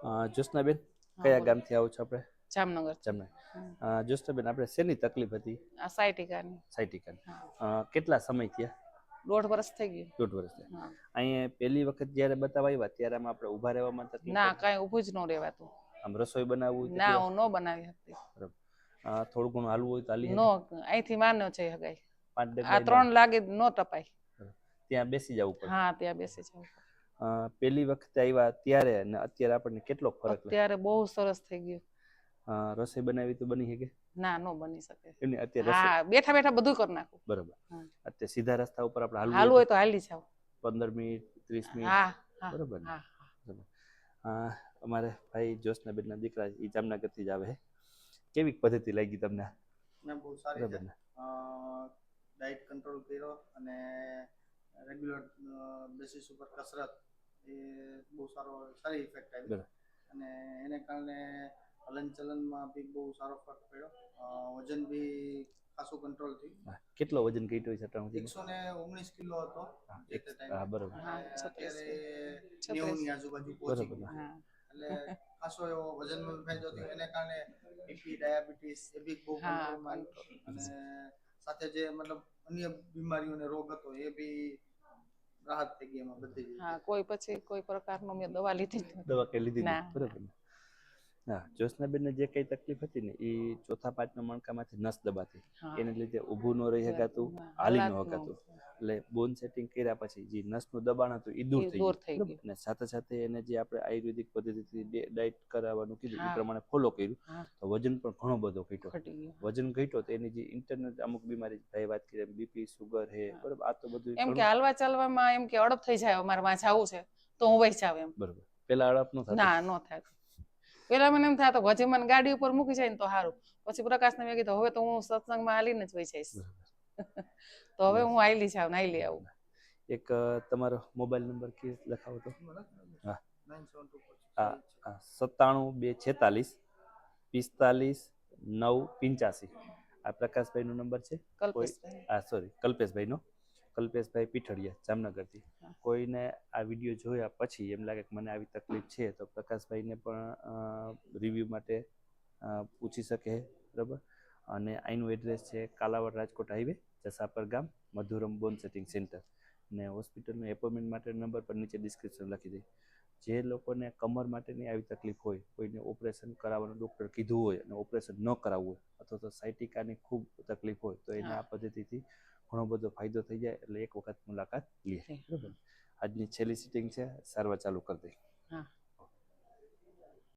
જ્યોત્સનાબેન, હા કયા બોલો. ગામથી આવો છો આપણે? જામનગર જામનગર. જ્યોત્સનાબેન, આપણે શેની તકલીફ હતી? આ સાયટિકાની. સાયટિકાની. હા. કેટલા સમય થયા? 1.5 વર્ષ થઈ ગયું. 1.5 વર્ષ થયા. હા. અહીંયા પહેલી વખત જ્યારે બતાવવા આવ્યા ત્યારે આમાં આપણે ઊભા રહેવામાં તકલીફ ના, પડી? કાંઈ ઊભું જ ન રહેવાતું. આમ રસોઈ બનાવવું હોય ના, તો હું ન બનાવી શકતી. બરાબર. થોડું ઘણું હાલવું હોય તો હાલી નો, શકે? અહીંથી માનો છે હગાઈ. 5 આ ડગલા 3 લાગે ન ટપાય. ત્યાં બેસી જવું પડે? હા, ત્યાં બેસી જવું પડે. પહેલી વખતે આવ્યા ત્યારે અને અત્યારે આપણને કેટલો ફરક લાગે? અત્યારે બહુ સરસ થઈ ગયું. રસોઈ બનાવી તો બની શકે? ના, ન બની શકે. એમની અત્યારે હા, બેઠા બેઠા બધું કરી નાખું. બરાબર. અત્યારે સીધા રસ્તા ઉપર આપણે હાલવું હોય તો હાલી જાવ. 15 મિનિટ 30 મિનિટ? હા, હા, બરાબર ને? હા. અમારે ભાઈ જ્યોત્સનાબેનના દીકરા એ જામનગરથી જ આવે છે. કેવી પદ્ધતિ લાગી તમને? બહુ સારી છે. ડાયટ કંટ્રોલ કર્યો અને રેગ્યુલર બેસિસ ઉપર કસરત એ બહુ સારી ઇફેક્ટ આવી અને એને કારણે હલનચલનમાં બી બહુ સારો ફરક પડ્યો. વજન બી ખાસું કંટ્રોલ થયું. કેટલો વજન ઘટ્યો છે? 119 કિલો હતો જે તે ટાઈમે. હા, બરાબર. અત્યારે 90 ની આજુબાજુ પહોંચી ગયું. એટલે ખાસો એવો વજનમાં ફાયદો થયો. એને કારણે બીપી, ડાયાબિટીસ એ બી બહુ કંટ્રોલમાં આવ્યું અને સાથે જે મતલબ અન્ય બીમારીઓ અને રોગ હતો એ બી રાહત થઈ ગઈ એમાં બધી. હા, કોઈ પ્રકારનો મેં દવા લીધી દવા કઈ લીધી ના. બરાબર ને? હા, જ્યોત્સનાબેનને જે કઈ તકલીફ હતી ને એ ચોથા પાંચમા મણકામાંથી નસ દબાતી, એને લીધે ઊભું ન રહી શકાતું, હાલી ન શકાતું. એટલે બોન સેટિંગ કર્યા પછી જે નસનું દબાણ હતું એ દૂર થઈ ગયું. અને સાથે સાથે એને જે આપણે આયુર્વેદિક પદ્ધતિથી ડાયટ કરાવવાનું કીધું એ પ્રમાણે ફોલો કર્યું તો વજન પણ ઘણો બધો ઘટ્યો. વજન ઘટ્યો તો એની જે ઇન્ટરનલ અમુક બીમારી ભાઈ વાત કરી બીપી, સુગર હે, બરાબર, આ તો બધું એમ કે હાલવા ચાલવામાં એમ કે અડપ થઈ જાય, અમારે માં જવું છે તો હું વહી જાવ એમ. બરાબર. પેલા અડપ ન થતું? ના, ન થાય. પેલા મને એમ થતું હજી મને ગાડી ઉપર મૂકી જાય ને તો સારું. પછી પ્રકાશને મેં કીધું હવે તો હું સત્સંગમાં હાલીને જ વહી જઈશ. તો હવે હું હાલી જાઉં ને હાલી આવું. એક તમારો મોબાઈલ નંબર કે લખાવો તો? હા, 97 246 45 9 85. આ પ્રકાશભાઈનો નંબર છે? કલ્પેશભાઈનો. કલ્પેશભાઈ પીઠડિયા, જામનગરથી. કોઈને આ વિડીયો જોયા પછી એમ લાગે કે મને આવી તકલીફ છે તો પ્રકાશભાઈને પણ રિવ્યૂ માટે પૂછી શકે, બરાબર. અને અહીંનું એડ્રેસ છે કાલાવડ રાજકોટ હાઈવે, જસાપર ગામ, મધુરમ બોન સેટિંગ સેન્ટર. ને હોસ્પિટલનો એપોઇન્ટમેન્ટ માટેનો નંબર પણ નીચે ડિસ્ક્રિપ્શન લખી દઈ. જે લોકોને કમર માટેની આવી તકલીફ હોય, કોઈને ઓપરેશન કરાવવાનું ડૉક્ટર કીધું હોય અને ઓપરેશન ન કરાવવું હોય અથવા તો સાયટિકાની ખૂબ તકલીફ હોય તો એને આ પદ્ધતિથી ઘણો બધો ફાયદો થઈ જાય. એટલે એક વખત મુલાકાત લે. બરાબર. આજની છેલ્લી સિટિંગ છે, સારવાર ચાલુ કરી દઈ.